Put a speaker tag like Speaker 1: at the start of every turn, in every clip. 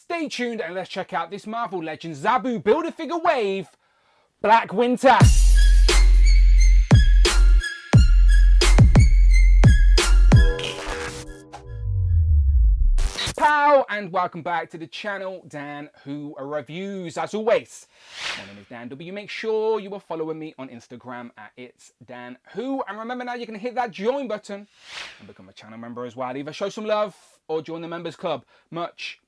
Speaker 1: Stay tuned and let's check out this Marvel Legends Zabu Build-A-Figure wave, Black Winter. Pow, and welcome back to the channel, Dan Who Reviews. As always, my name is Dan W. Make sure you are following me on Instagram at It's Dan Who. And remember now, you can hit that join button and become a channel member as well. Either show some love or join the members club. Much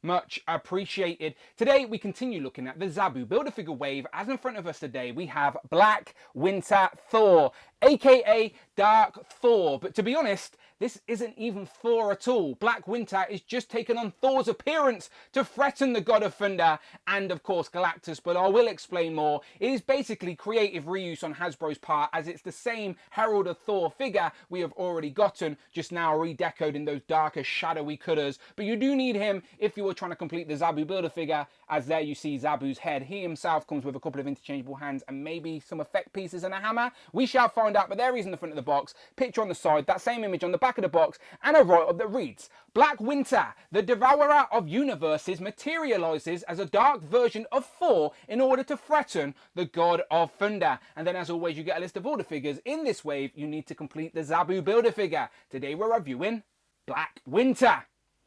Speaker 1: appreciated. Today we continue looking at the Zabu Build-A-Figure wave. As in front of us today, we have Black Winter Thor, aka Dark Thor. But to be honest, this isn't even Thor at all. Black Winter is just taken on Thor's appearance to threaten the God of Thunder and of course Galactus, but I will explain more. It is basically creative reuse on Hasbro's part, as it's the same Herald of Thor figure we have already gotten, just now redecoed in those darker shadowy colours. But you do need him if you are trying to complete the Zabu Build-A-Figure, as there you see Zabu's head. He himself comes with a couple of interchangeable hands and maybe some effect pieces and a hammer. We shall find out, but there he is in the front of the box, picture on the side, that same image on the back of the box, and a write-up that reads, Black Winter, the devourer of universes, materializes as a dark version of Thor in order to threaten the God of Thunder. And then as always, you get a list of all the figures in this wave you need to complete the Zabu Build-A-Figure. Today we're reviewing Black Winter.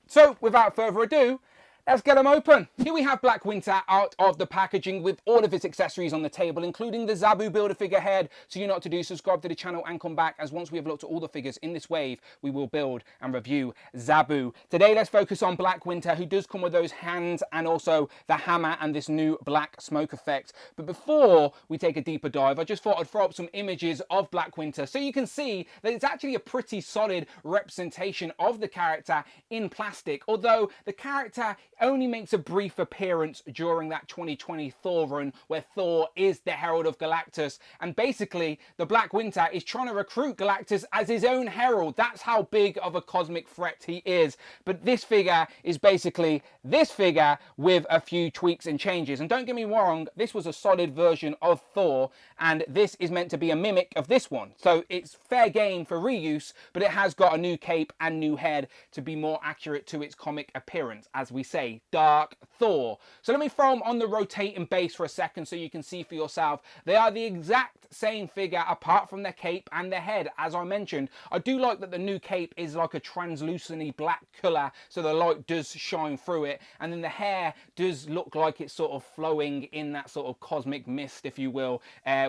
Speaker 1: So without further ado, let's get them open. Here we have Black Winter out of the packaging with all of its accessories on the table, including the Zabu Build-A-Figure head. So you know what to do, subscribe to the channel and come back, as once we have looked at all the figures in this wave, we will build and review Zabu. Today, let's focus on Black Winter, who does come with those hands and also the hammer and this new black smoke effect. But before we take a deeper dive, I just thought I'd throw up some images of Black Winter so you can see that it's actually a pretty solid representation of the character in plastic, although the character only makes a brief appearance during that 2020 Thor run where Thor is the Herald of Galactus, and basically the Black Winter is trying to recruit Galactus as his own herald. That's how big of a cosmic threat he is. But this figure is basically this figure with a few tweaks and changes. And don't get me wrong, this was a solid version of Thor, and this is meant to be a mimic of this one. So it's fair game for reuse, but it has got a new cape and new head to be more accurate to its comic appearance, as we say, Dark Thor. So let me throw them on the rotating base for a second so you can see for yourself. They are the exact same figure apart from their cape and their head. As I mentioned, I do like that the new cape is like a translucent black colour, so the light does shine through it, and then the hair does look like it's sort of flowing in that sort of cosmic mist, if you will,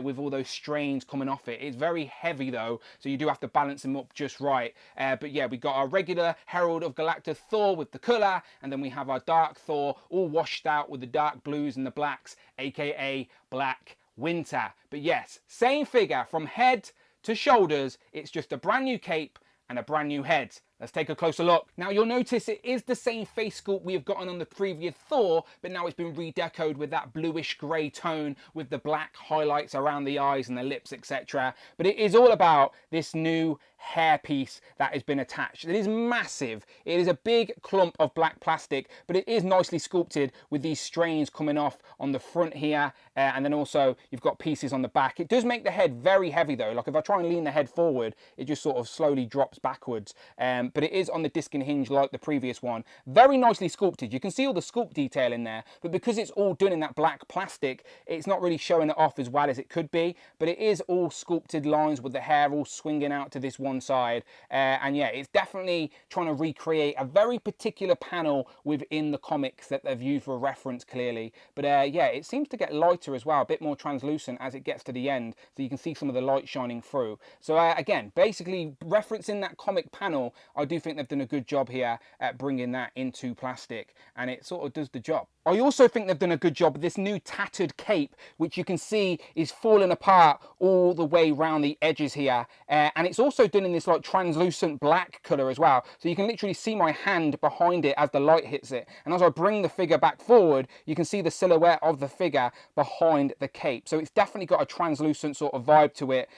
Speaker 1: with all those strains coming off it. It's very heavy though, so you do have to balance them up just right. But yeah, we got our regular Herald of Galactus Thor with the colour, and then we have our Dark Thor all washed out with the dark blues and the blacks, aka Black Winter. But yes, same figure from head to shoulders, it's just a brand new cape and a brand new head. Let's take a closer look. Now you'll notice it is the same face sculpt we have gotten on the previous Thor, but now it's been redecoed with that bluish grey tone with the black highlights around the eyes and the lips, etc. But it is all about this new hairpiece that has been attached. It is massive. It is a big clump of black plastic, but it is nicely sculpted with these strains coming off on the front here, and then also you've got pieces on the back. It does make the head very heavy though. Like if I try and lean the head forward, it just sort of slowly drops backwards. But it is on the disc and hinge like the previous one. Very nicely sculpted. You can see all the sculpt detail in there, but because it's all done in that black plastic, it's not really showing it off as well as it could be, but it is all sculpted lines with the hair all swinging out to this one side. And yeah, it's definitely trying to recreate a very particular panel within the comics that they've used for reference clearly. But yeah, it seems to get lighter as well, a bit more translucent as it gets to the end, so you can see some of the light shining through. So again, basically referencing that comic panel, I do think they've done a good job here at bringing that into plastic, and it sort of does the job. I also think they've done a good job with this new tattered cape, which you can see is falling apart all the way around the edges here. And it's also done in this like translucent black colour as well. So you can literally see my hand behind it as the light hits it. And as I bring the figure back forward, you can see the silhouette of the figure behind the cape. So it's definitely got a translucent sort of vibe to it.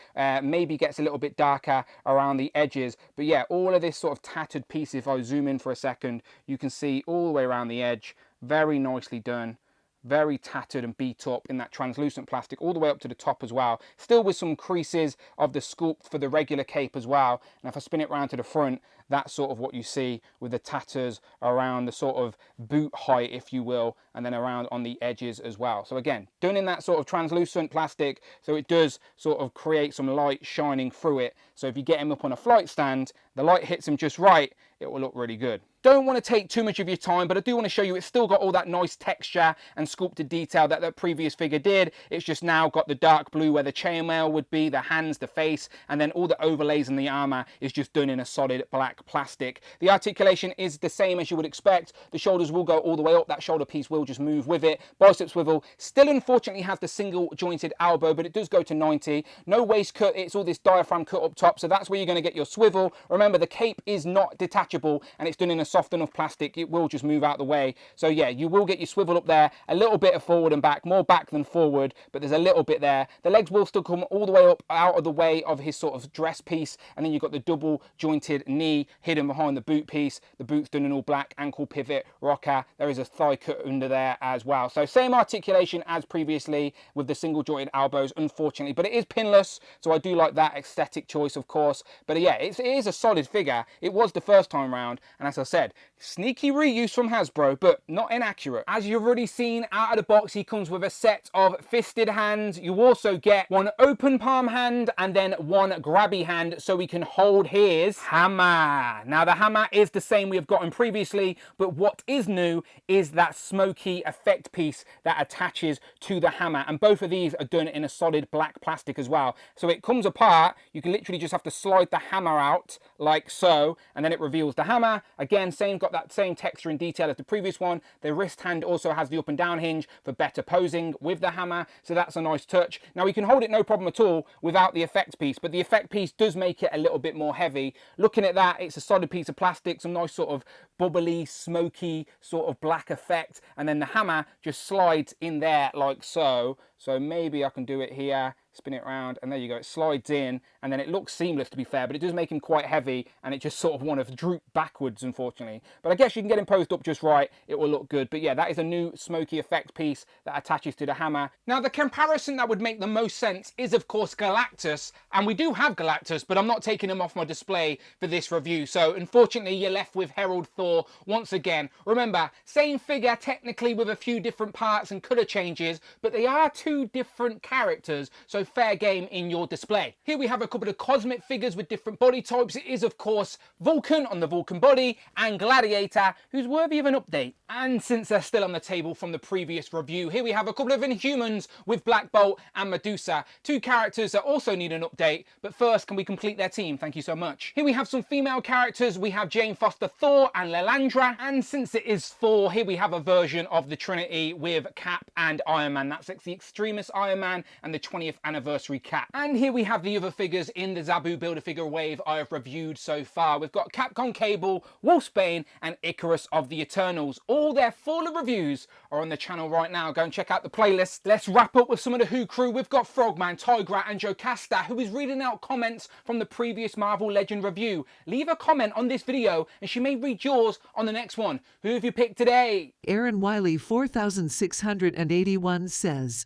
Speaker 1: Maybe gets a little bit darker around the edges. But yeah, all of this sort of tattered piece, if I zoom in for a second, you can see all the way around the edge. Very nicely done. very tattered and beat up in that translucent plastic all the way up to the top as well, still with some creases of the sculpt for the regular cape as well. And if I spin it round to the front, that's sort of what you see with the tatters around the sort of boot height, if you will, and then around on the edges as well. So again, done in that sort of translucent plastic, so it does sort of create some light shining through it. So if you get him up on a flight stand, the light hits him just right, it will look really good. Don't want to take too much of your time, but I do want to show you it's still got all that nice texture and sculpted detail that that previous figure did. It's just now got the dark blue where the chainmail would be, the hands, the face, and then all the overlays in the armor is just done in a solid black plastic. The articulation is the same as you would expect. The shoulders will go all the way up. That shoulder piece will just move with it. Bicep swivel still unfortunately has the single jointed elbow, but it does go to 90. No waist cut. It's all this diaphragm cut up top, so that's where you're going to get your swivel. Remember, the cape is not detachable and it's done in a soft enough plastic, it will just move out the way. So yeah, you will get your swivel up there, a little bit of forward and back, more back than forward, but there's a little bit there. The legs will still come all the way up out of the way of his sort of dress piece, and then you've got the double jointed knee hidden behind the boot piece. The boot's done in all black, ankle pivot, rocker. There is a thigh cut under there as well. So same articulation as previously with the single jointed elbows, unfortunately, but it is pinless, so I do like that aesthetic choice, of course. But yeah, it is a solid figure. It was the first time round, and as I said, sneaky reuse from Hasbro, but not inaccurate. As you've already seen, out of the box, he comes with a set of fisted hands. You also get one open palm hand and then one grabby hand so we can hold his hammer. Now, the hammer is the same we have gotten previously, but what is new is that smoky effect piece that attaches to the hammer. And both of these are done in a solid black plastic as well. So it comes apart. You can literally just have to slide the hammer out like so, and then it reveals the hammer. Again, got that same texture and detail as the previous one. The wrist hand also has the up and down hinge for better posing with the hammer, so that's a nice touch. Now we can hold it no problem at all without the effect piece, but the effect piece does make it a little bit more heavy. Looking at that, it's a solid piece of plastic, some nice sort of bubbly, smoky sort of black effect, and then the hammer just slides in there like so. So maybe I can do it here, spin it around, and there you go, it slides in, and then it looks seamless to be fair, but it does make him quite heavy, and it just sort of want to droop backwards, unfortunately. But I guess you can get him posed up just right, it will look good. But yeah, that is a new smoky effect piece that attaches to the hammer. Now, the comparison that would make the most sense is, of course, Galactus, and we do have Galactus, but I'm not taking him off my display for this review. So unfortunately, you're left with Herald Thor once again. Remember, same figure technically with a few different parts and colour changes, but they are two different characters, so fair game in your display. Here we have a couple of cosmic figures with different body types. It is, of course, Vulcan on the Vulcan body and Gladiator, who's worthy of an update. And since they're still on the table from the previous review, here we have a couple of Inhumans with Black Bolt and Medusa, two characters that also need an update. But first, can we complete their team? Thank you so much. Here we have some female characters. We have Jane Foster Thor and Lilandra, and since it is Thor, here we have a version of the Trinity with Cap and Iron Man. That's the Extremis Iron Man and the 20th anniversary Cap. And here we have the other figures in the Zabu Build-A-Figure wave I have reviewed so far. We've got Capcom Cable, Wolfsbane, and Icarus of the Eternals. All their full reviews are on the channel right now. Go and check out the playlist. Let's wrap up with some of the Who crew. We've got Frogman, Tigra, and Jocasta, who is reading out comments from the previous Marvel Legend review. Leave a comment on this video and she may read yours on the next one. Who have you picked today?
Speaker 2: Aaron Wiley 4681 says,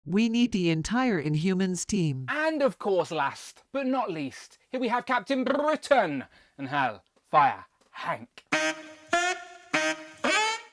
Speaker 2: "We need the entire Inhumans team."
Speaker 1: And of course, last but not least, here we have Captain Britain and Hellfire Hank.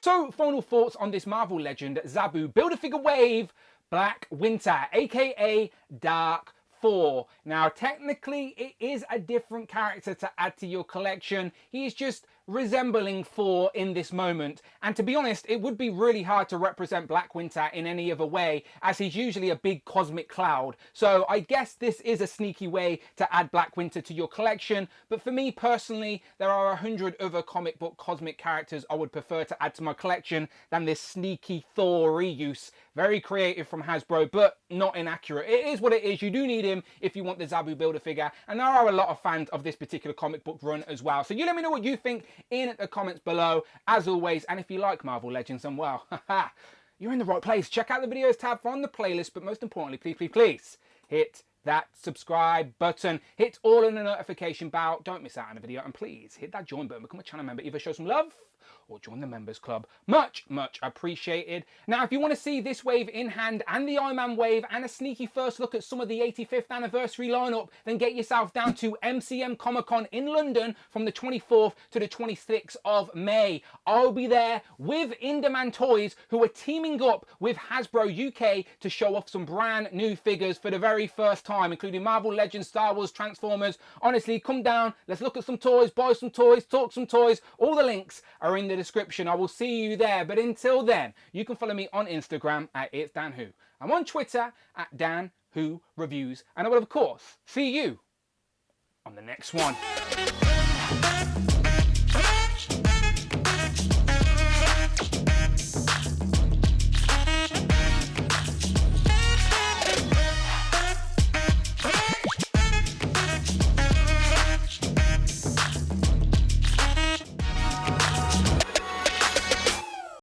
Speaker 1: So, final thoughts on this Marvel Legend Zabu Build-A-Figure wave, Black Winter, aka Dark Thor. Now, technically, it is a different character to add to your collection. He is just resembling Thor in this moment, and to be honest, it would be really hard to represent Black Winter in any other way, as he's usually a big cosmic cloud. So I guess this is a sneaky way to add Black Winter to your collection, but for me personally, there are 100 other comic book cosmic characters I would prefer to add to my collection than this sneaky Thor reuse. Very creative from Hasbro, but not inaccurate. It is what it is. You do need him if you want the Zabu Build-A-Figure, and there are a lot of fans of this particular comic book run as well. So you let me know what you think in the comments below, as always. And if you like Marvel Legends, then well, you're in the right place. Check out the videos tab on the playlist, but most importantly, please hit that subscribe button, hit all in the notification bell, don't miss out on a video, and please hit that join button, become a channel member, either show some love or join the members club. Much appreciated. Now, if you want to see this wave in hand and the Iron Man wave and a sneaky first look at some of the 85th anniversary lineup, then get yourself down to MCM Comic Con in London from the 24th to the 26th of May. I'll be there with In-Demand Toys, who are teaming up with Hasbro UK to show off some brand new figures for the very first time, including Marvel Legends, Star Wars, Transformers. Honestly, come down, let's look at some toys, buy some toys, talk some toys. All the links are in the description. I will see you there. But until then, you can follow me on Instagram at It's Dan Who. I'm on Twitter at Dan Who Reviews. And I will, of course, see you on the next one.